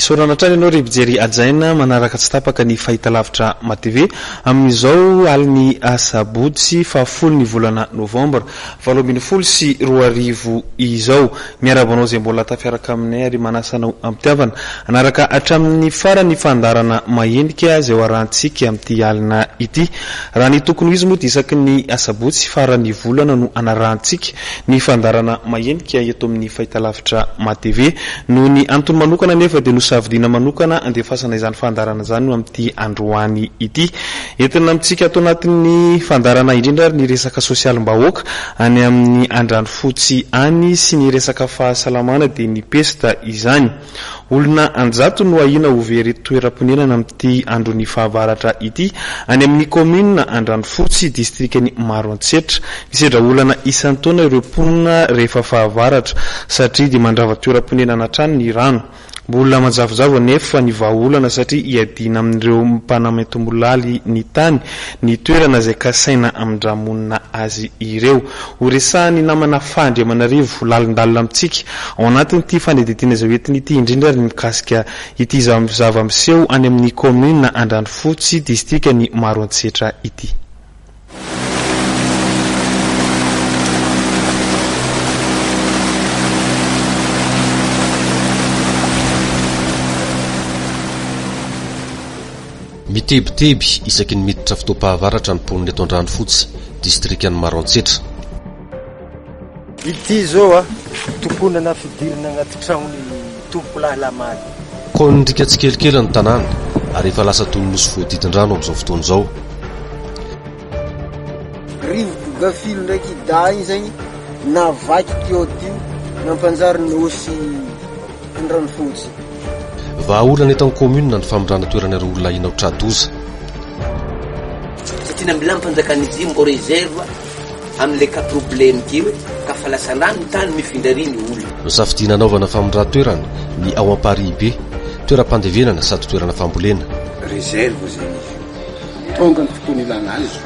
Isorana trany ianao rivijery ajaina manaraka tsy tapaka ny fahitalavitra matv amin'izao aliny asabotsy fa 10 ny volana novambra 2020 sy 2020 izao miarabanao zay mbola tafiaraka aminay ary manasanao ampitiavana anaraka atramin'ny farany fandarana mahendrika zay arantsika amin'ity alina ity raha ny tokony izy moa dia isaky ny asabotsy farany volana no anarantsika ny fandarana mahendrika eto amin'ny fahitalavitra matv no ny antony manokana nefa dia savidina manokana andefasana izany fandarana zany no amin'ity androany ity entina amitsika ato anatin'ny fandarana indrindra ny resaka sosialim-bahoaka any amin'ny Andranofotsy any sy ny resaka fahasalamana dia ny pesta izany olona anjato no ahina overy toeram-ponenana amin'ity androny fahavaratra ity any amin'ny commune Andranofotsy distrikany Maroantsetra misedra olana isan-taona ireo mponina rehefa fahavaratra satria dia mandrava toeram-ponenana trano ny rano mbola manjavozavo nefa ny vahaolana satria iadina amin'ireo mpanamaitomolaly ny tany ny toerana izay kasaina amin-dramonina azy ireo horesahany namana fandry Amanarivo lalindalina amintsika ao anatin'ity fanedidiana izay hoentiny ity indrindra ny mikasika ity zava-miseho any amin'ny commune Andranofotsy distrikany Maroantsetra ity. Mitebiteby isaky ny miditra fitopahavaratra ny mponina eto Andranofotsy distrikany Maroantsetra. Ity zao tomponana fidirana anaty tragnony tompo lahalamady. Konindrika tsikelikely ny tanàna ary efa lasa toy ny nosy voadidin-drano amin'izao fotoana izao. Rivotra gafilo ndraiky day zagny navaky teo tio nampanjary nosy Andranofotsy. Vahaolana eto amin'ny commune ny famondrana toeran'ireo olona hinao tradoza. Satria nambilany mpanjakany izy mbo reserve amin'ilay ka problème kio ka fa lasa lany ny tany mifindrariny olona. Nosafidina anaovana famondran-toerana ny ao Amparibe toeram-pandevenana sady toerana fambolena. Reserve zany izy tonga ny fotoana ilana azy.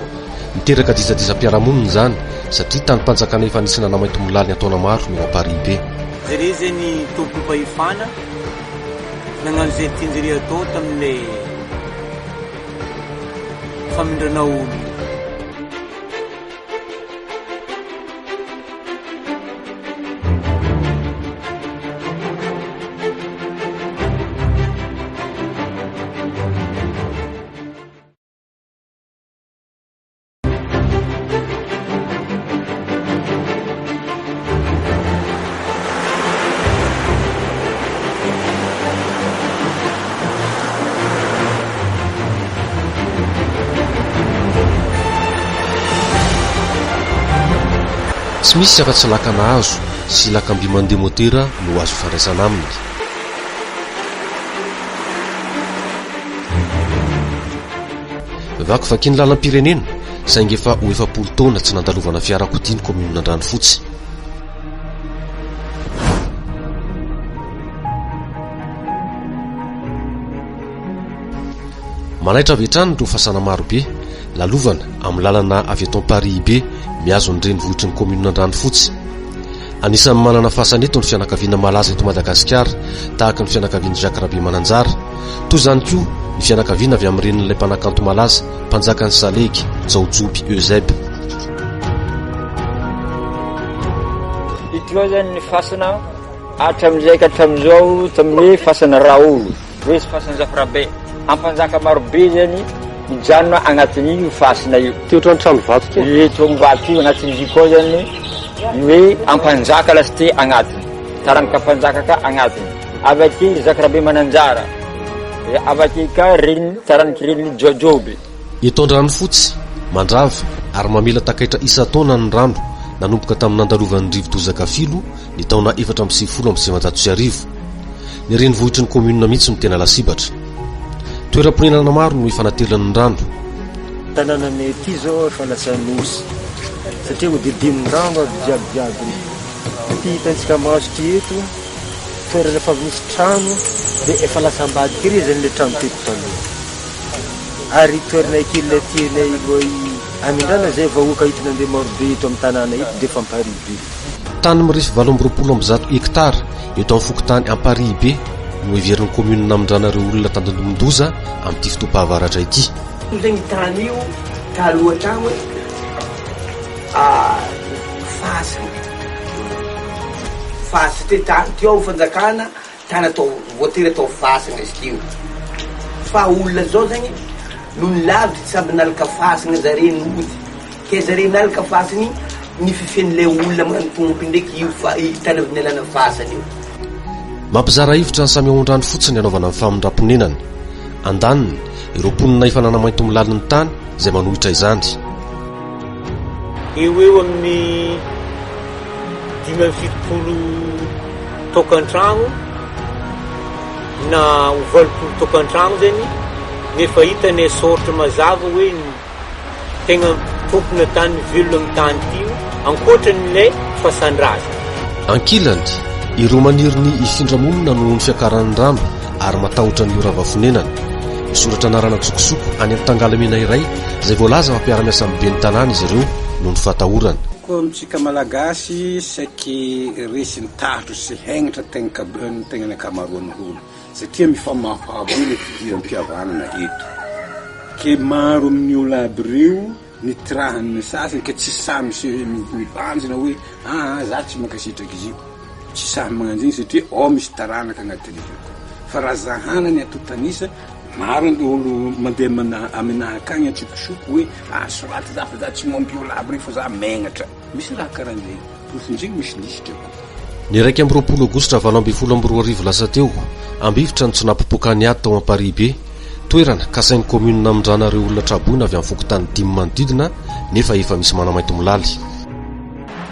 Miteraka dizadizam-piarahamonina izany satria tany mpanjakana efa nisy nanamaitomolaly ataona maro ny ao Amparibe. Zare zany tompo-pahefana nagnano izay tianjare atao tamin'ilay famindrana olo. Tsy misy afa-tsy lakana hazo sy lakamby mandeha motera no azo faraisana aminy. Vaky vakiny lalam-pirenena saingy efa ho 70 taona tsy nandalovana fiarakodia ny commune Andranofotsy. Manaitra avetrany ireo fasana marobe lalovana amin'ny lalana avy eto Amparibe miazo ny renivohitry ny commune Andranofotsy. Anisan'ny manana fahasaneto ny fianakaviana malaza eto Madagasikara tahaka ny fianakaviana Jacques Rabe Mananjara toy izany koa ny fianakaviana avy amin'ny renin'ilay mpanakanto malaza mpanjakany Salegy Jaojoby Eusebe. Ito zany ny fasana hatramin'izay ka hatramin'izao tamin'ny fasana Raolo hoe sy fasana Jacques Rabe ampanjaka marobe zany mijanona agnatin'io fasina io. Teotrany trano vato teo. Eto vato io agnatin'io koa zany ny hoe ampanjaka lasite agnatiny tarany ka mpanjaka ka agnatiny avake Jacques Rabe Mananjara avake ka reny taraniky reny Jaojoby. Eto Andranofotsy mandrava ary mamela takaitra isa-taona ny rano nanomboka tamin'ny nandalovan'ny rivo-dozaka filo ny taona 2019. Ny renivohitry ny commune mihitsy no tena lasibatra. Toeram-ponenana maro no ifanatelan'ny rano. Tanànanay ity zao efa lasa nosy satria hodidinin-drano aby jiabijiaby ty hitantsika mahazo ty eto toerana efa misy trano dia efa lasa ambadika iry zany le trano teto taloha ary toerana ikilina tianay loa amindrana zay vahoaka hitiny andeha marobe eto amin'ny tanàna eto dia efa amparibe tany mirisy 820 hektara eto amin'ny fokotany Amparibe no iverin'ny commune namindrana ireo olona tandondoza amin'ity fotoam-pahavaratra ity. Zegny tany io taloha trano fasy ty ao fanjakana tany atao voatery atao fasana izy tio fa olona zao zegny no nilavitry samby nalaka fasana zare nody ke zare nalaka fasany ny fifen'ilay olona manotompo ndraiky io fa tany avy nalana fasana io. Mampizara hivitra ny samy aondrano fotsiny anaovana ny famindram-ponenany andaniny ireo mponina ifanana mainto milaliny tany izay manohitra izany. Eo amin'ny 7 tokantrano na 8 tokantrano zany nefa hitany soratra mazava hoe tegna tompona tany velona amin'ny tany tio ankoatran'ilay fasandraza. Ankilany ireo maniry ny ifindramonina noho ny fiakaran'ny rano ary matahotra ny oravafonenany. Misoratra anarana tsokosoko any amin'ny tangalamena iray izay voalaza mampiara-miasa amin'ny ben'ny tanàna izy ireo noho ny fahatahorana. Koa amintsika malagasy saiky resy ny tahotro sy hainatra tegna ny akamaroan'ny olo satria mifamafavo ny fidiram-pihavanana eto ke maro amin'ny olo aby reo nitirahany sasany ke tsy samy mibanjina hoe za tsy mankasitraky izy io tsy samy magnanjiny satria ao misy taranaka agnatin'io fa raha zahanany ato tanisa maro ny olo mandeha amenahakagny atsokosoko hoe soraty za fa za tsy mampiola aby reo fa za megnatra misy raha karan'zay fosinjigny misy lisitra ko. Ny 20 Aogositra 2012 lasa teo ambivitra ny tsonapopoakany ato tao Amparibe toerana kasain'ny commune namindrana ireo olona traboina avy amin'ny fokotany 5 manodidina nefa efa misy manamainto milaly.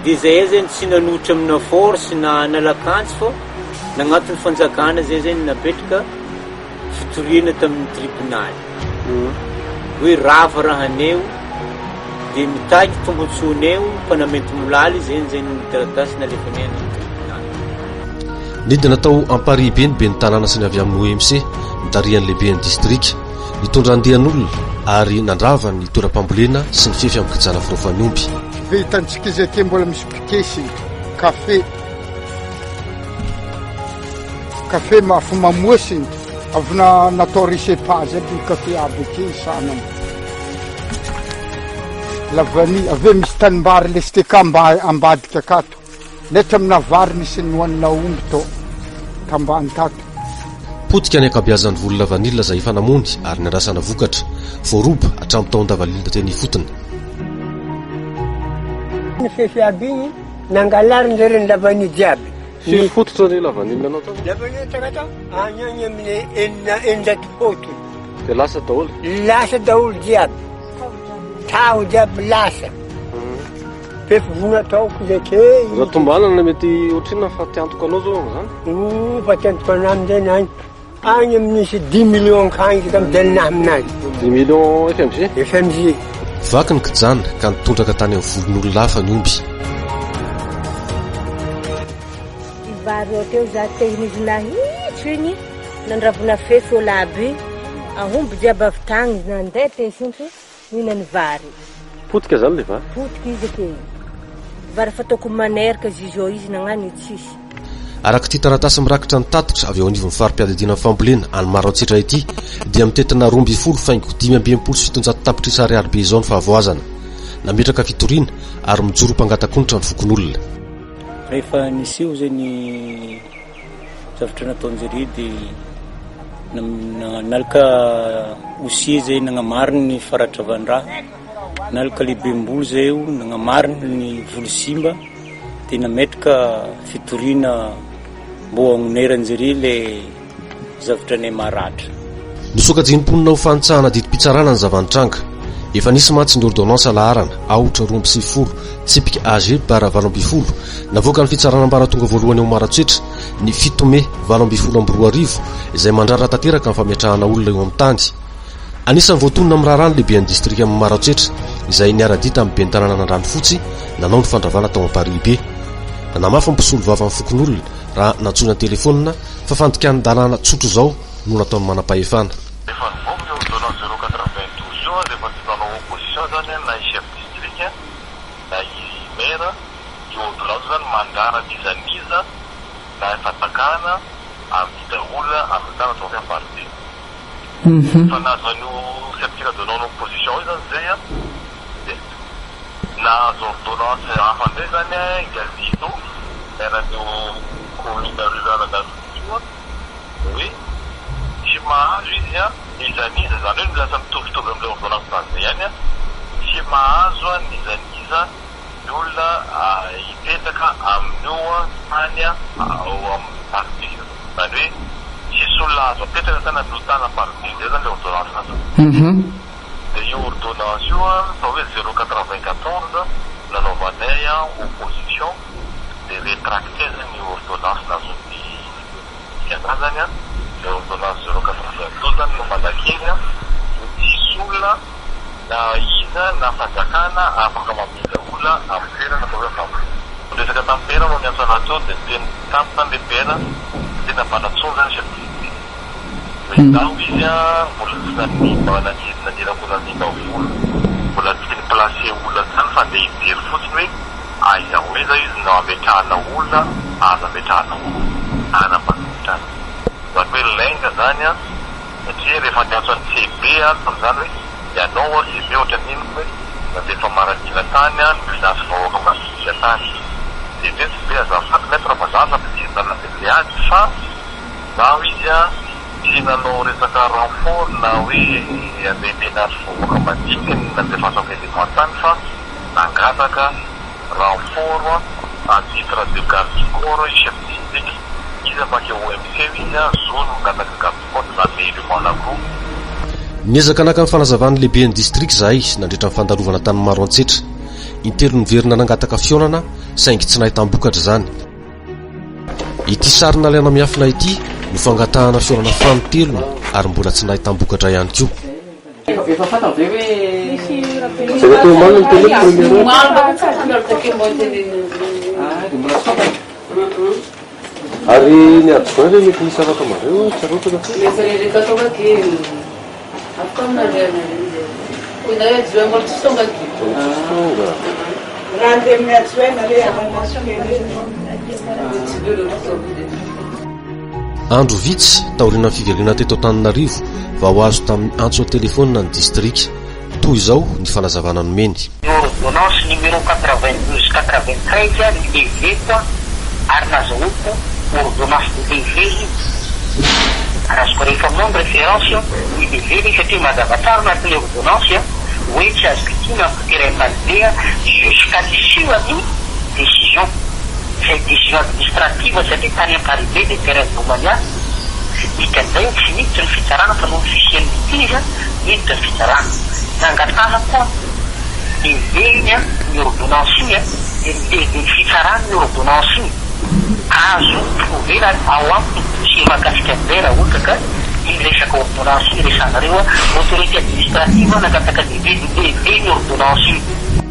Dia zay zany tsy nanohitra amina force na nalakantsy fa nagnatin'ny fanjakana zay zany napetraka fitoriana tamin'ny tribunal hoe rava rahaneo dia mitaky tombontsoaneo mpanamety milaly zany zany taratasy nalefanay amin'ny tribunal. Nidina tao Amparibe ny ben'ny tanàna sy ny avy amin'ny OMC mitarihan'ny lehiben'ny distrika nitondra andehan'olona ary nandrava ny toeram-pambolena sy ny fefy amin'ny kijana firofany-omby. Hitantsika izay ty mbola misy pikesy kafe mafy mamoasy avy natao risepage aby kafe aby ke sanany lavany ave misy tanimbary lesiteka ambadika akato netra amina vary misy nohanina omby to tambany tato. Potika ny ankabeazan'ny volona vanila izay fanamony ary ny andrasana vokatra voaroba hatramin'ny taon-davalina teny ifotony. Ny fefy aby igny nangalariny zare ny lavany jiaby. Firy fototra ny lavanila anao tao? Lavanila takatao any amin'ny eninjato fotony. Dia lasa daholo? Lasa daholo jiaby. Taho jiaby lasa. Fefy vona ataoko zay kely. Raha tombanana mety ohatrina fa tiantoko anao zao zany? Fa tiantoko anao amin'izay any. Any amin'isy 10 millions kagny ka midelina aminazy. 10 millions FMG? FMG. Vaky ny kijana ka nitondraka tany amin'ny volon'olona hafa ny omby. Vary ao teo za tehinizy nahitso igny nandravona fefy olo aby ahomby jiaby avy tagny nandeha tesintry mihinany vary. Potika zany le vary? Potika izy ake vary fataoko maneraka zizao izy nagnano tsisy. Araka ty taratasy mirakitra ny tatitra avy eo anivon'ny farim-piadidina fambolena any maro antsetra ity dia mitetina 12 faingo 577 tapitrisa ariary be izao ny fahavoazana nametraka fitoriana ary mijoro mpangatak'onitra ny fokon'olona. Rehefa nisy io zay ny zavatra nataonjare dia nalaka osie zay nagnamariny ny faratra vandraha nalaka lehibe-mboly zay io nagnamariny ny volo simba dia nametraka fitoriana mbo agnoneranjare le zavatra ny maratra. Nisokajinimponina ho fanitsahana didi-pitsarana ny zavanitranga efa nisy matsy ny ordonnance laharana aotra 20 tsipika AG bara 20 navoaka ny fitsaranam-baratonga voalohany ao Maratsoetra ny 7 Mai 2012 izay mandrara tanteraka ny famiatrahana olona eo amin'ny tany. Anisan'ny voatonona amin'ny raharano lehibe ny distrika amin'ny Maroantsetra izay niara-dia tamin'ny ben'ny tanàna Andranofotsy nanao ny fandravana tao Amparibe. Namafa ny mpisolo vava amin'ny fokon'olona raha natsoina telefonina fa fandikan-dalàna tsotro zao no nataony manam-pahefana. Efa nivoaka io ordonnance 092 io rehefa tsy nanao opposition zany na i chef district na i maire io ordonnance zany mandrara nizaniza na fatakana amin'ny daola amin'ny tana tao Amparibe. Fa nazo an'io certificat de non opposition io zany zay nazo ordonnance hafa ndray zany ingazito eran'io commune rurale d'Antsio hoe tsy mahazo izy nizaniza zany hoe lasa mitovitovy amin'ilay ordonnance tazy ihany tsy mahazo nizaniza ny olona hipetraka amin'io tany ao amin'ny parti zany hoe tsisy olona azo apetraka tany amin'io tany parti zay zany le ordonnance azo. De io ordonnance io fa hoe 094 nanaovanay opposition de rétracté zany ordonnance nazony fiana zany le ordonnance 092 zany no mandakely tsisy olona na iza na fanjakana afaka mamita olona amin'ny toerana fa hoe resaka tamin'ny pera no niantso anateo de teny tampitany le pera tena manatsony zany chef Maintenant, il y a pour le pour la placé où la fin des tirs football, à y avoir les n'avecana oula, à la betana ou à la patata. Donc, l'enga d'ania, et tu es les fantasmes CBA, comme ça, il y a non aussi bien au terme, la défamara de la tania, puis la forme de la tania. C'est bien, c'est bien, ça va mettre en place, ça peut dire dans la CBA, ça, là, oui, il y a. Tsy nanao resaka renfort na hoe andeha fovoaka madikiny nandeha fasaka élémentany fa nangataka renfort à titre de garde corps chef district izy afaka OMC izy zony nangataka garde corps zany élément anankiroa. Niezaka naka ny fanazavany lehibe ny district zahay nandritra ny fandalovana tany Maroantsetra intelo niverina nangataka fionana saingy tsy nahita mbokatra zany. Ity sarina lena miafina ity no fangatahana fionana fanotelona ary mbola tsy nahita mbokatra ihany koa. Efa fantany ve hoe Zay teo mamy ny tele ary ny adjoint zay mety misy afaka mareo tsarotana rehefa tonga dia afaka aminareo na adjoint mbola tsy tonga raha andeha amin'ny adjoint na Andro vitsy taoriana fiveriana teto Antananarivo va ho azo tamin'ny antso telefônina ny district toy izao ny fanazavana nomeny. Ordonnance numéro 92-93 levé quoi ary nazahoako ordonnance de levé arazoko rehefa minao référence ny levé satria mazavatsara anatin'ilay ordonnance hoe tsy azo kitona ampitiraimalibea jusqu'à l'issue ny décision. Cette décision administrative satria tany Amparibe de terrain Bomania dikan'izay finiditra ny fitsarana fa no ofisian'ny litiza miditra ny fitsarana nangatana koa leveny ny ordonnance iny de leveny fitsarana ny ordonnance iny azo provera ao aminy sy mahakasika an'izay raha ohatra ka iny resaka ordonnance iny resanareo autorité administrative nangataka leveny ny ordonnance iny.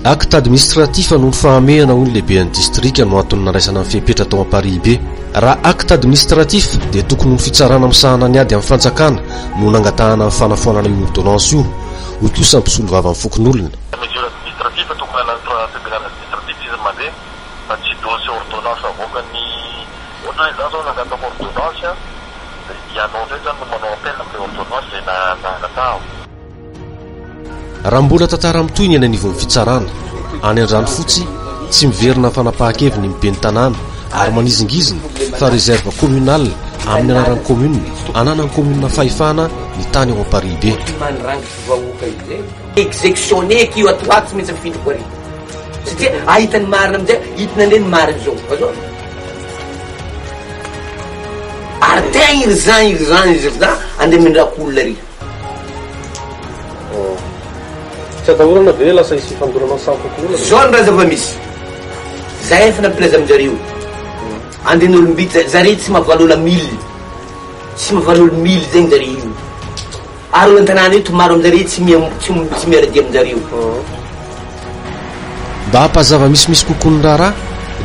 Acte administratif no fahamehana ho ny lehibean'ny district no antony naraisana amin'ny fipetra tao Amparibe. Raha acte administratif dia tokony ny fitsarana misahana ny ady amin'ny fanjakana no nangatahana amin'ny fanafoanana io ordonnance io ho kosa ny mpisolo vava amin'ny fokon'olona. Mesure administrative tokony anaty tribunal administratif izy mandeha fa tsy dossier ordonnance avoakany ohatra hoe zao nangataka ordonnance ianao ndray zany no manao appel amin'ny ordonnance zay nangatao. Raha mbola tantara amin'itoy ny anivon'ny fitsarana any Andranofotsy tsy miverina fanapahan-keviny ny ben'ny tanàna ary manizingizina fa réserve communale amin'ny anaran'ny commune ananan'ny commune fahefana ny tany ao Amparibe. Exécutionné io atoato tsy maintsy mifindra koa ry satria ahitany marina amizay hitana ndray ny marina zao azao ary tegna urgent izy andeha mindrako olona ry. Tsy atahorana ve lasa isy fandorana sampoko zao ny raha zava-misy zay efa nampilaza aminjareo anden'olombiky zareo tsy mahavaly ola 1000 zegny zareo io ary an-tanàna io tomaro amin'jareo tsy miaradia amin'jareo. Mba hampazava misimisy kokoa ny raharaha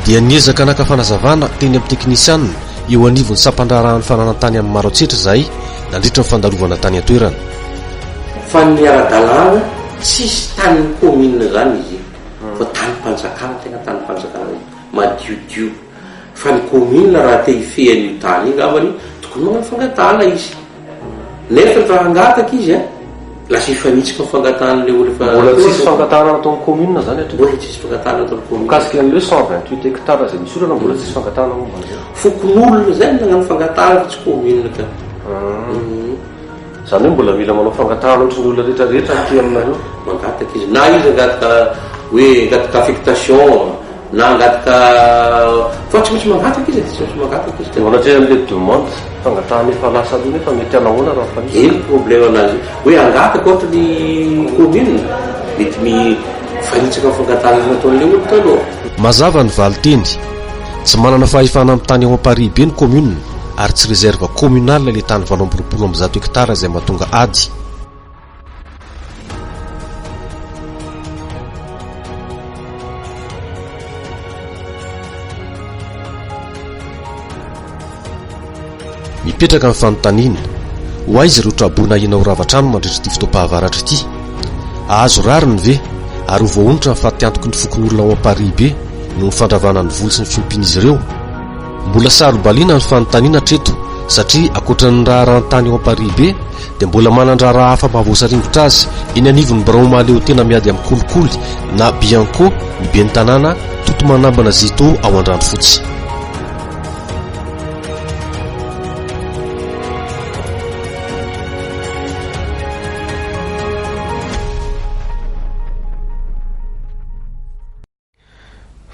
dia niezaka naka fanazavana teny amin'ny teknisianina eo anivon'ny sampandrarahan'ny fananantany amin'ny maro antsetra zahay nandritra ny fandalovana tany atoerana. Fa ny ara-dalàna tsisy tany commune zany izy fa tany mpanjakana tena tany mpanjakana madiodio fa ny commune raha te hifehan'io tany iny avany tokony magnano fangatana izy nefa raha hangataka izy lasa ifanitsika fangatana le olo mbola tsisy fangatana ataon'ny commune zany mbola tsisy fangatana ataon'ny commune kasika an'le 128 hectares zay misy olana mbola tsisy fangatana momba zay fokon'olona zay nagnano fangatana fa tsy commune ka zany hoe mbola mila manao fangatana ohatry ny olona rehetrarehetra ty aminareo mangataka izy na izy angataka hoe angataka affectation na angataka fa tsy maintsy mangataka izy tsy maintsy mangataka izy mbola tsy am'le demande fangatana efa lasa aloha nefa mety anahoana raha fa iny problème anazy hoe angataka ohatra ny commune mety mifanitsaka fangatana nataon'le olo taloha. Mazava ny valiteny tsy manana fahefana amin'ny tany ao Paris be ny commune ary tsy réserve communal le tany 80 hectares zay mahatonga ady. Mipetraka amin'ny fanontaniana ho aizy ireo trabona inao ravatrano mandritra ity fotoam-pahavaratra ity ahazo rariny ve ary ho voaonitra ny fatiantoky ny fokon'olona ao Paris be no ny fandravana ny voly sy ny fiompian'izy ireo. Mbola sarobaliana ny fanontaniana treto satria akoatran'ny raha rantany ao Paris be dia mbola manandraraha hafa mahavoasaringotra azy eny anivon'ny Braoma leo tena miady amin'ny kolikoly na Bianco ny ben'ny tanàna toto manambana Zito ao Andranofotsy.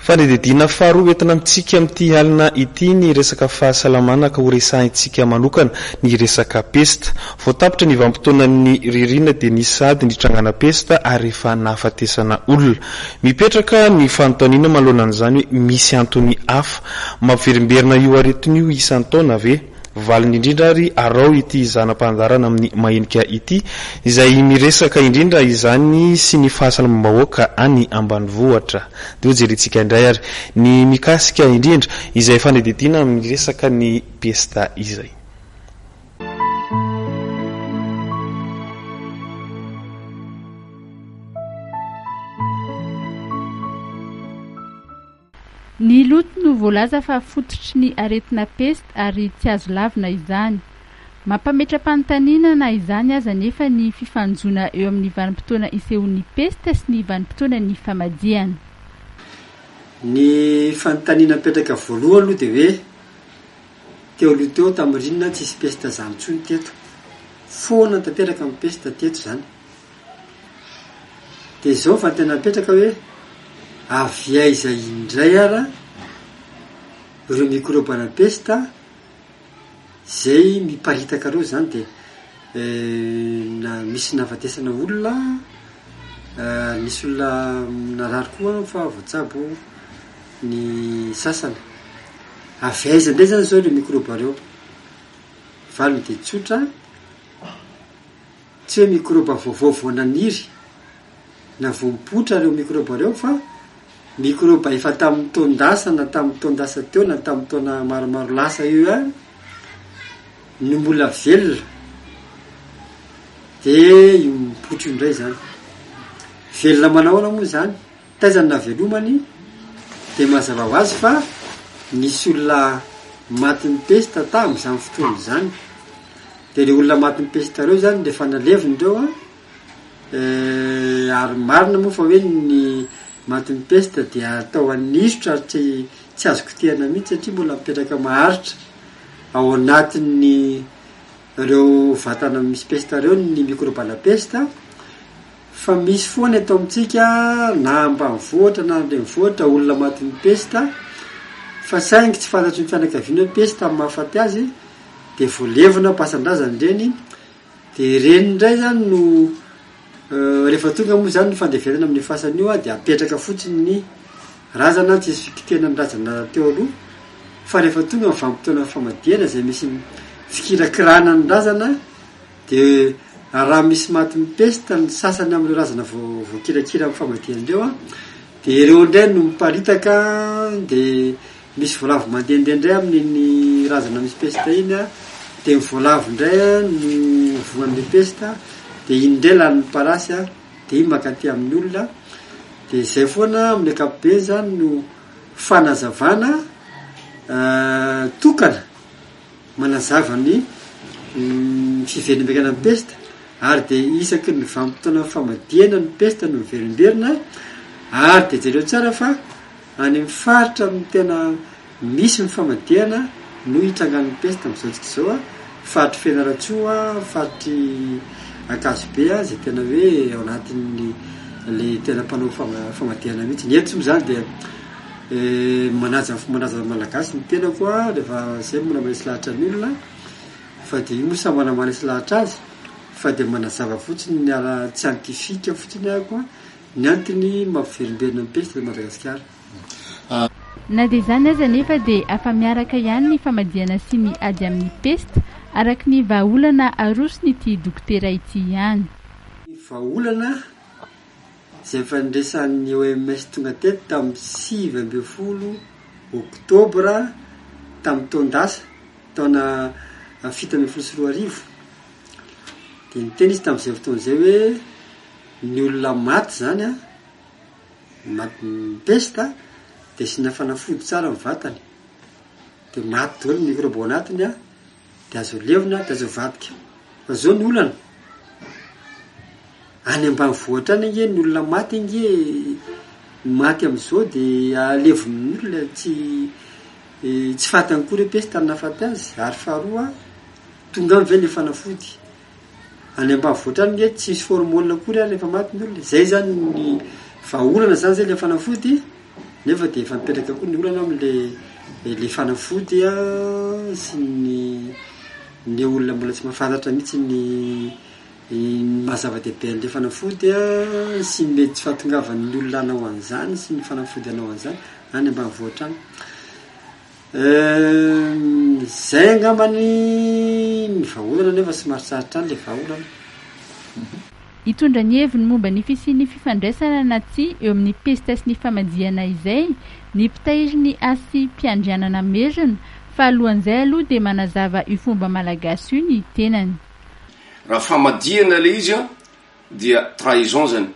Fanedidina faharoa entina amintsika amin'ity alina ity ny resaka fahasalamana ka ho resahintsika manokana ny resaka pesta. Voatapitra ny vanim-potoanan'ny ririna dia ny sady ny trangana pesta ary efa nahafatesana olona. Mipetraka ny fanontaniana manoloana an'izany hoe misy antony hafa mampiverimberina io aretiny io isan'ny taona ve? Valiny indrindra ary arao ity zanam-pandarana amin'ny mahenika ity izay miresaka indrindra izany sy ny fahasalamam-bahoaka any ambanivohitra. Dia jerentsika indray ary ny mikasika indrindra izay fanedidina miresaka ny pesta izay. Ny loto no voalaza fa fototry ny aretina pesta ary tsy azo lavina izany. Mampametra-panontaniana na izany aza nefa ny fifanjoana eo amin'ny vanim-potoana isehon'ny pesta sy ny vanim-potoana ny famadiana. Ny fanontaniana mipetraka voalohany aloha dia hoe teo aloha teo tamin'ny rinona tsisy pesta zany intsony teto. Foana tanteraka amin'ny pesta teto zany. Dia izao fanontaniana mipetraka hoe avy aiza indray ara ireo mikrobana pesta zay miparitaka reo zany dia na misy nafatesana olona nisy olona narary koa fa voatsabo ny sasana. Avy aiza indray zany zao ireo mikroba reo valiny dia tsotra tsy hoe mikroba vaovao naniry na vomipotra reo mikroba reo fa mikroba efa tamin'ny taondasa na tamin'ny taondasa teo na tamin'ny taona maromaro lasa io no mbola velona dia io mipotro indray zany. Velona manahoana moa zany taizany na velomany dia mazava ho azy fa nisy olona matin'ny pesta tamin'izany fotoana izany. Dia ilay olona matin'ny pesta reo zany rehefa nalevindreo ary marina moa fa hoe ny matin'ny pesta dia atao anisotra ary tsy azo kitehana mihitsy satria mbola mipetraka maharitra ao anatin'ny ireo vatana misy pesta reo ny mikrobana pesta. Fa misy foana eto amintsika na ambanivohitra na andrenivohitra olona matin'ny pesta fa saingy tsy fantatry ny fianakaviana pesta amin'ny mahafaty azy dia voalevina pasan-drazany ireny. Dia ireny indray zany no rehefa tonga moa zany ny fandevezana amin'ny fasana io dia apetraka fotsiny ny razana tsy isy fikitehana ny razana teo aloha fa rehefa tonga ny vanim-potoana famadiana izay misy fikirakirana ny razana dia raha misy maty mipesta ny sasany amin'ireo razana voakirakira amin'ny famadian'ireo a de ireo indray no miparitaka de misy voalavo mandehandeha indray amin'iny razana misy pesta iny a de mivoalavo indray a no voan'le pesta de iny indray lany parasy a de iny makaty amin'ny olona de zay foana amin'ny akapobe zany no fanazavana tokana manazava ny fiverimberana ny pesta ary de isaky ny vanim-potoana famadiana ny pesta no miverimberina ary de jereo tsara fa any amin'ny faritra amin'ny tena misy ny famadiana no hitrangan'ny pesta amin'izao tsika zao a faritry Fianaratsoa faritry Akazobe a zay tena hoe ao anatin'ny le tena mpanao famadiana mihitsy ny eto zany de manaja malagasy ny tena koa rehefa zay mona manisy lahatra ny olona fa de io moa mana manisy lahatra azy fa de manazava fotsiny ny ara tsiantifika fotsiny ako ny antony mampiverimberina ny pesta de Madagasikara. Na dia izany aza nefa dia afa-miaraka ihany ny famadiana sy ny ady amin'ny pesta araka ny vahaolana arosony ity dokotera ity ihany. Ny vahaolana izay fandresan'ny OMS tonga teto tamin'ny 20 oktobra tamin'ny taondasa taona 7 de niteny izy tamin'izay fotoan'izay hoe ny olona maty zany a maty ny pesta de sy nafanafody tsara ny vatany de maty daholo ny microbe ao anatiny a de azo levona de azo vadika fa zao ny olana any ambanivohitra any nge ny olona maty nge maty am'izao de alevon'ny olona tsy fatany koa re pesta ny nafaty azy ary faharoa tonga am've le fanafody any ambanivohitra any nge tsy misy formole koa re rehefa maty ny olona zay zany ny vahaolana zany zay le fanafody nefa de efa mipetraka koa ny olana am'le fanafody a sy ny olona mbola tsy mahafantatra mihitsy ny mahazava-dehibe an'le fanafody a sy ny mety tsy fahatongavan'ny olona anao an'izany sy ny fanafody anao an'izany any ambanivohitra any zay angambany ny vahaolana nefa sy maritsarotra any le vahaolana. Hitondra ny heviny momba ny fisian'ny fifandraisana na tsy eo amin'ny pesta sy ny famadiana izay ny mpitahiry ny asy mpiandrianana merina fa alohan'izay aloha dia manazava io fomba malagasy io ny tenany. Raha famadiana le izy a dia trahison zany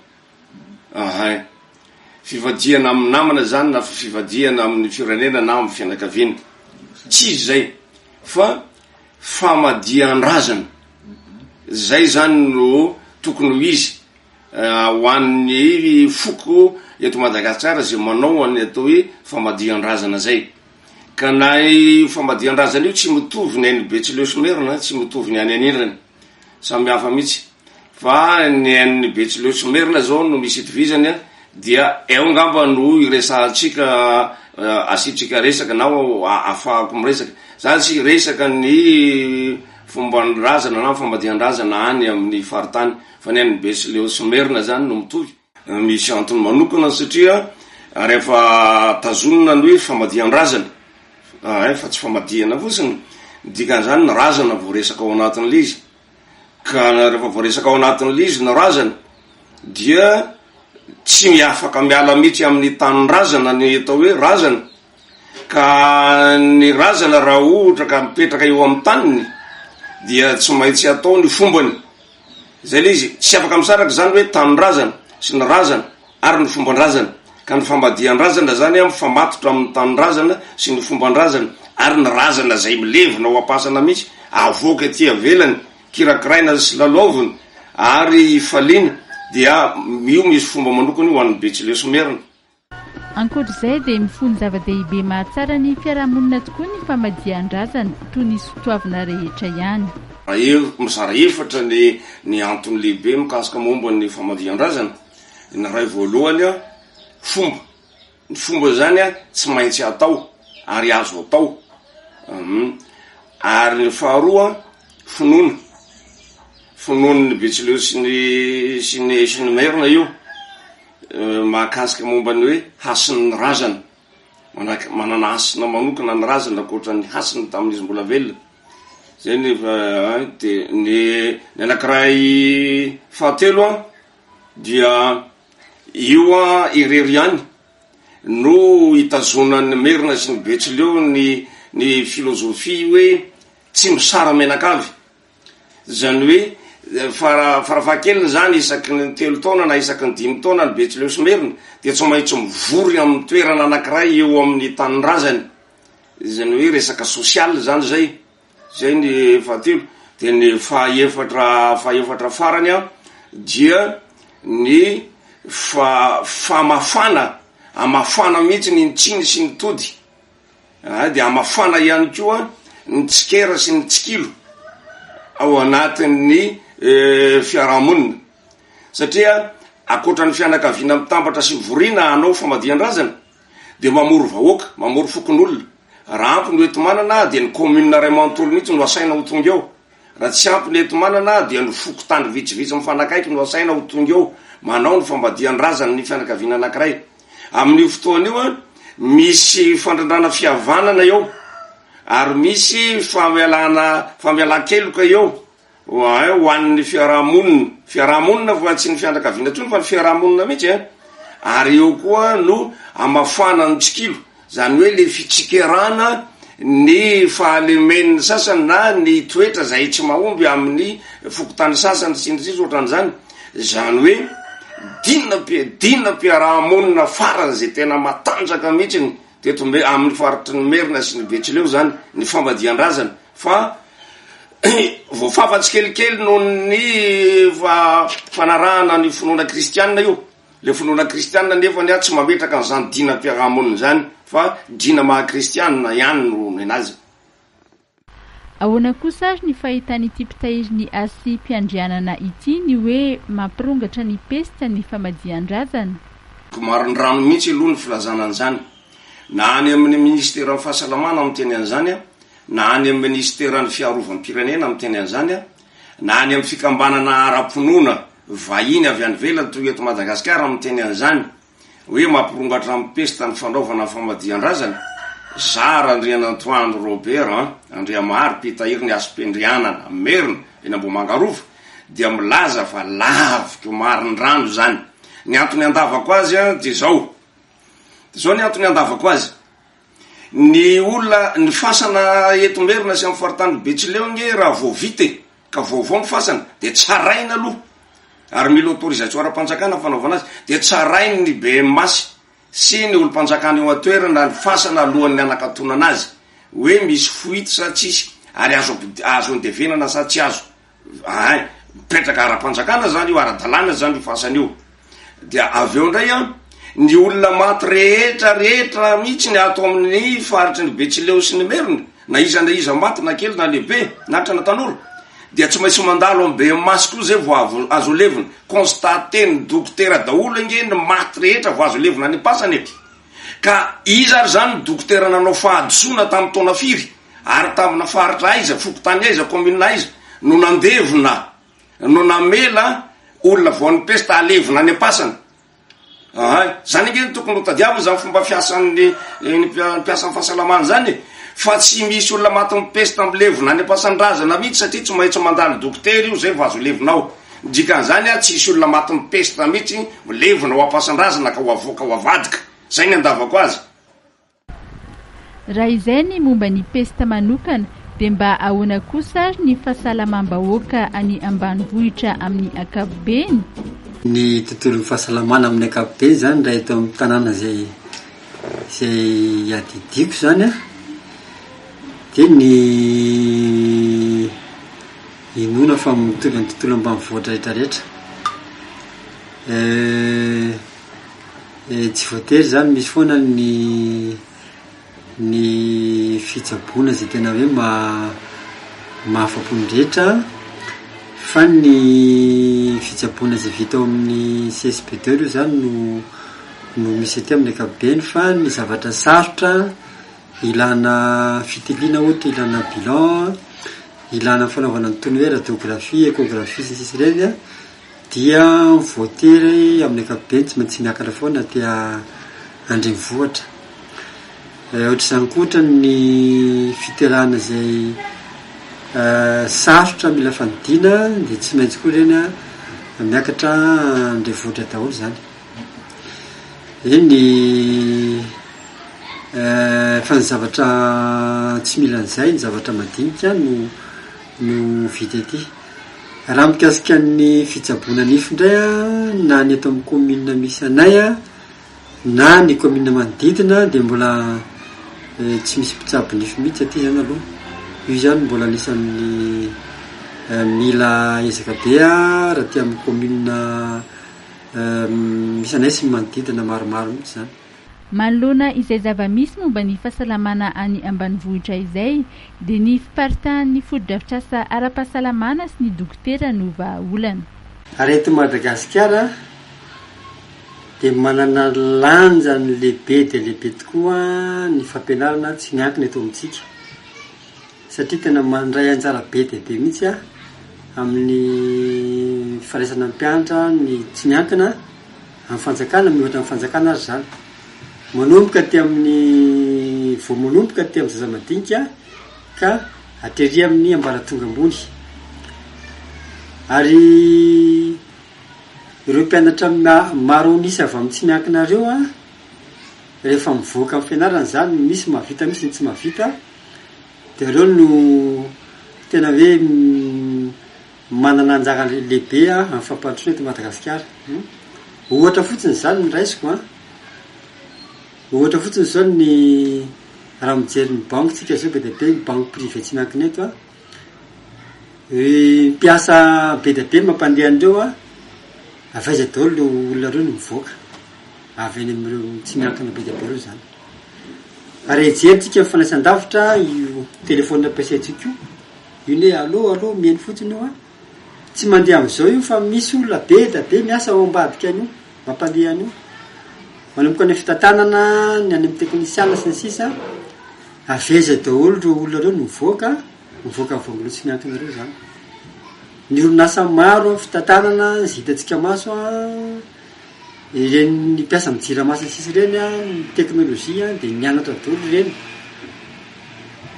fivadiana amin'ny namana zany na fivadiana amin'ny firenena na amin'ny fianakaviana tsy izy zay fa famadian-drazana zay zany no tokony ho izy ho an'ny foko eto Madagasikara zay manao any atao hoe famadian-drazana zay ka na famadian-drazana io tsy mitovy ny an'ny Betsileo-Somerina tsy mitovy ny any an'Irany samy hafa mihitsy fa ny an'ny Betsileo-Somerina zao no misy itovizany a dia eo ngamba no iresatsika asitsika resaka na afahako miresaka zany sy resaka ny fomban-drazana na famadian-drazana any amin'ny faritany fa ny an'ny Betsileo-Somerina zany no mitovy misy antony manokana satria rehefa tazonina ny hoe famadian-drazana fa tsy famadiana fotsiny dikan'izany ny razana voaresaka ao anatin'le izy ka rehefa voaresaka ao anatin'le izy ny razana dia tsy miafaka miala mihitsy amin'ny tanin'ny razana ny atao hoe razana ka ny razana raha ohatra ka mipetraka eo amin'ny taniny dia tsy maintsy atao ny fombany zay le izy tsy afaka misaraka zany hoe tanin'ny razana sy ny razana ary ny fomban-drazana ka ny famadian-drazana zany a mifamatotra amin'ny tanin'ny razana sy ny fomban-drazana ary ny razana zay milevina ho ampasana mihitsy avoaka aty avelany kirakiraina sy lalaoviny ary faliana dia io misy fomba manokany ho an'ny Betsileo-Somerina. Ankoatr'izay dia mifono zava-dehibe mahatsara ny fiarahamonina tokoa ny famadian-drazana toy ny sotoavina rehetra ihany. Mizara efatra ny antony lehibe mikasika momba ny famadian-drazana. Ny ray voalohany a fomba. Ny fomba zany a tsy maintsy atao ary azo atao. Ary ny faharoa finoana. Finoan'ny Betsileo sy ny Merina io mahakasika momba ny hoe hasin'ny razana manana hasina manokana ny razana ankoatra ny hasina tamin'izy mbola velona zay de ny anankiray fahatelo a dia io a irery any no hitazonany merina sy ny betsileo ny filozofia hoe tsy misara menakavy, zany hoe farafahakeliny zany isaky ny 3 taona na isaky ny 5 taona ny betsileo sy merina dia tsy maintsy mivory amin'ny toerana anankiray eo amin'ny tanin-drazany, zany hoe resaka sosialy zany zay ny fahatelo. De ny fahaefatra farany a dia ny amafana mihitsy ny tsiny sy ny tody, de amafana ihany koa ny tsikera sy ny tsikilo ao anatin'ny fiarahamonina, satria akoatran'ny fianakaviana mitambatra sy vorina anao famadian-drazana de mamory vahoaka, mamory fokon'olona. Raha ampy ny eto manana dia ny commune ray manontolo mihitsy no asaina ho tonga eo, raha tsy ampy ny eto manana dia ny fokotany vitsivitsy mifanakaiky no asaina ho tonga eo, manao ny fambadian-drazana ny fianakaviana anankiray. Amin'ny fotoana io misy fandrandrana fihavanana eo ary misy famelan-keloka eo ho an'ny fiarahamonina fa tsy ny fianakaviana tsony fa ny fiarahamonina mihitsy ary eo koa no amafana ny tsikilo, zany hoe le fitsikerana ny fahalemen'ny sasany na ny toetra zay tsy mahomby amin'ny fokotany sasany sy ny sisa ohatran'izany, zany hoe dina mpiarahamonina farany zay tena matanjaka mihitsy teto amin'ny faritry ny merina sy ny betsileo zany ny fambadian-drazana. Fa voafafatsy kelikely noho ny fanarahana ny finoana kristianina io, le finoana kristianina nefa ny tsy mametraka n'izany dina mpiarahamonina zany fa dina maha-kristianina ihany no nenazy. Ahoana kosa ny fahitanyity mpitahiry asy mpiandrianana ity ny hoe mampirongatra ny pesta ny famadian-drazana? Marindrano mihitsy aloha ny filazana an'izany, na any amin'ny ministeran'ny fahasalamana amin'ny teny an'izany a, na any amin'ny ministeran'ny fiarovam-pirenena amin'ny teny an'izany a, na any amin'ny fikambanana ara-ponoana vahiny avy any velany toy eto Madagasikara amin'ny teny an'izany hoe mampirongatra amin'ny pesta ny fanaovana famadian-drazana. Zara Andriana Antoine Robert Andriamahary mpitahiry ny asom-piandrianana merina eny Ambohimangarova dia milaza fa lavika marindrano zany. Ny antony andavako azy dia zao ny antony andavako azy, ny olona ny fasana eto merina sy amin'ny faritany Betsileo nge raha voavite ka vaovao ny fasana dia tsaraina aloha ary mila autorisation ara-panjakana fanaovana azy, dia tsarainy ny BMS sy ny olo-panjakana eo atoerana ny fasana alohan'ny anakatonana azy hoe misy fuite sa tsisy ary azo andevenana sa tsy azo. Mipetraka ara-panjakana zany io, ara-dalàna zany io fasana io. Dia avy eo indray ny olona maty rehetra mihitsy ny ato amin'ny faritry ny Betsileo sy ny merina, na iza maty na kely na lehibe na trana tanora, dia tsy maintsy mandalo amin'ny BMS koa zay vo azo levina constate ny dokotera daholo nge ny maty rehetra vo azo levina ny pasany. Ka iza ary zany dokotera nanao fahadisoana tamin'ny taona firy ary tamina faritra aiza, fokotany aiza, commune aiza no nandevina no namela olona voan'ny pesta alevina ny pasany. Zany nge tokony hotadiavina zany fomba fiasan'ny mpiasan'ny fahasalamana zany, fa tsy misy olona maty mipesta amilevina ny pasan-drazana mihitsy satria tsy maintsy mandalo dokotera io zay vo azo levinao. Dikan'izany tsy misy olona maty mipesta mihitsy levina ho ampasan-drazana ka ho avoaka ho avadika. Zay ny andavako azy. Raha izay ny momba ny pesta manokana dia mba ahoana kosa ny fahasalamam-bahoaka any ambanivohitra amin'ny ankapobeny? Ny tontolon'ny fahasalamana amin'ny ankapobeny zany raha eto amin'ny tanàna zay adidiko zany a, dia ny inona fa mitolo ny tontolo ambanivohitra rehetrarehetra. Tsy voatery zany misy foana ny fitsaboana zay tena hoe mahafapo ny rehetra, fa ny fitsaboana zay vita ao amin'ny CSPD io zany no misy aty amin'ny ankapobeny, fa ny zavatra sarotra ilana fitiliana ohatra, ilana bilan, ilana fanaovana nytony hoe radiographie, échographie sisy reny dia voatery amin'ny ankapobeny tsy maintsy miakatra foana tia andrenivohitra. Ohatr'izany koa ohatra ny fiterahana zay sarotra mila fanodina de tsy maintsy koa reny a miakatra andrevohitra daholo zany eny fa ny zavatra tsy mila an'izay ny zavatra madinika no vita ety raha mikasika ny fitsaboana nify indray a na ny eto amin'ny commune misy anay a na ny commune manodidina de mbola tsy misy mpitsabo nify mihitsy aty zany aloha io zany mbola anisan'ny mila ezaka be a raha ty amin'ny commune misy anay sy manodidina maromaro mihitsy zany. Manoloana izay zava-misy momba ny fahasalamana any ambanivohitra izay dia ny fiparitahan'ny fodo-drafitrasa ara-pahasalamana sy ny dokotera no vahaolana. Eto Madagasikara dia manana lanjany lehibe dia lehibe tokoa ny fampianarana tsy miankina eto amintsika satria tena mandray anjara be dia be mihitsy a amin'ny firaisana mpianatra ny tsy miankina amin'ny fanjakana mihoatra amin'ny fanjakana azy zany manomboka ty amin'ny vao manomboka ty amin'ny zaza madinika ka atery amin'ny ambaratonga ambony ary ireo mpianatra maro nisy avy amin'ny tsy miankina reo a rehefa mivoaka amin'ny fianarana zany misy mahavita misy ny tsy mahavita de reo no tena hoe manana anjara lehibe a amin'ny fampandrosoana eto Madagasikara ohatra fotsiny zany ny raisiko a ohatra fotsiny zao ny raha mijery ny banque tsika zao be dia be ny banque privé tsy miankina eto a mpiasa be dia be mampandeha andreo a avaiza daholo le olona reo no mivoaka avy eny amin'ireo tsy miankina be dia be reo zany ary ejerytsika mifanaisan-davitra io telefôna ampiasaintsika io io hoe allo mihaino fotsiny io a tsy mandeha amin'izao io fa misy olona be da be miasa ao ambadika an'io mampandeha an'io manomboka ny fitantanana ny any amin'ny teknisiana sy ny sisa aveza daholo reo olona reo no mivoaka amin'ny vongolo tsy miankina reo zany ny orinasa maro amin'ny fitantanana zay hitantsika maso a ireny ny mpiasa mijiramaso sy sisa ireny a ny teknôlôzia dia nianatra daholo ireny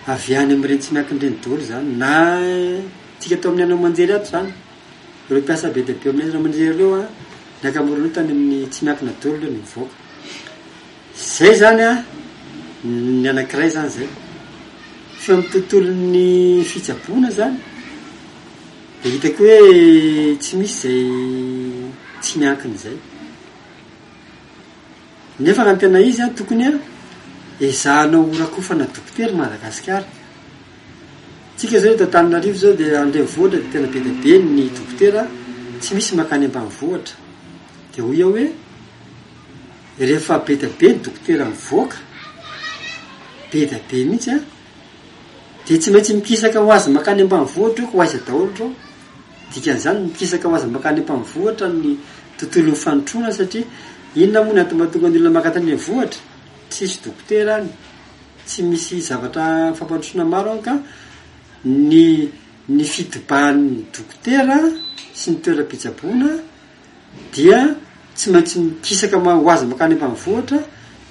avy any amin'ireny tsy miankina ireny daholo zany na tsika atao amin'ny anao manjery ato zany ireo mpiasa be dia be amin'ny anao manjery reo a ny ankamaroany tany amin'ny tsy miankina daholo reo no mivoaka zay zany a ny anankiray zany zay fa amin'ny tontolon'ny fitsaboana zany de hitako hoe tsy misy zay tsy miankina zay nefa raha ny tena izy a tokony a ezahanao orakofana dokotera Madagasikara tsika zao eto Antananarivo zao dia andrenivohitra dia tena be dia be ny dokotera tsy misy makany ambanivohitra dia hoy aho hoe rehefa be dia be ny dokotera mivoaka be dia be mihitsy a dia tsy maintsy mikisaka ho azy makany ambanivohitra io ko aiza daholo reo dikan'izany mikisaka ho azy makany ambanivohitra ny tontolon'ny fanotroana satria inona moa ny antony ny olona makatany vohatra tsisy dokotera any tsy misy zavatra fampandrosoana maro any ka ny fitobahan'ny dokotera sy ny toeram-pitsaboana dia tsy maintsy mikisaka ho azy makany ambanivohitra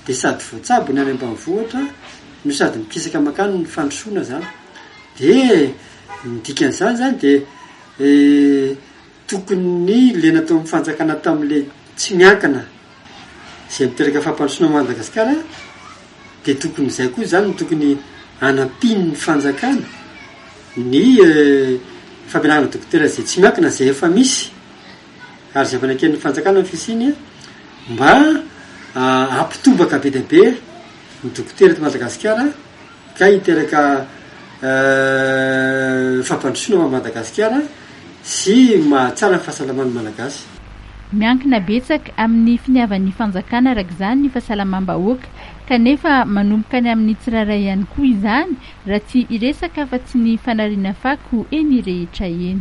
dia sady voatsabo ny any ambanivohitra no sady mikisaka makany ny fandrosoana zany dia dikan'izany zany dia tokony le natao amin'ny fanjakana tamin'le tsy miankina zay miteraka fampandrosoana Madagasikara dia tokony izay koa zany tokony anampiny ny fanjakana ny fampianarana dokotera zay tsy miankina zay efa misy ary zay fananken'ny fanjakana ny fisiny mba ampitobaka be dia be ny dokotera eto Madagasikara ka hiteraka fampandrosoana ao Madagasikara sy mahatsara ny fahasalaman'ny malagasy. Miankina betsaka amin'ny finiavan'ny fanjakana araka izany ny fahasalamam-bahoaka kanefa manomboka any amin'ny tsirairay ihany koa izany raha tsy iresaka fa tsy ny fanariana fako eny rehetra eny.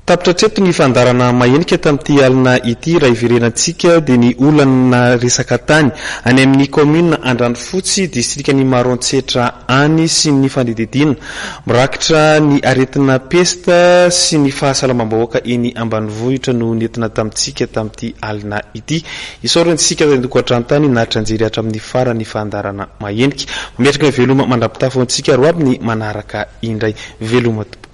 tapitra treto ny fandarana mahenika tamin'ity alina ity raha iverenantsika dia ny olana resaka tany any amin'ny commune Andranofotsy distrikany Maroantsetra any sy ny fandididina mirakitra ny aretina pesta sy ny fahasalamam-bahoaka eny ambanivohitra no nentina tamintsika tamin'ity alina ity isaorantsika ndoko atrantany nahitra anjery hatra amin'ny farany fandarana mahenika mimetraka veloma mandrapitafo antsika roa aby ny manaraka indray veloma tompoko.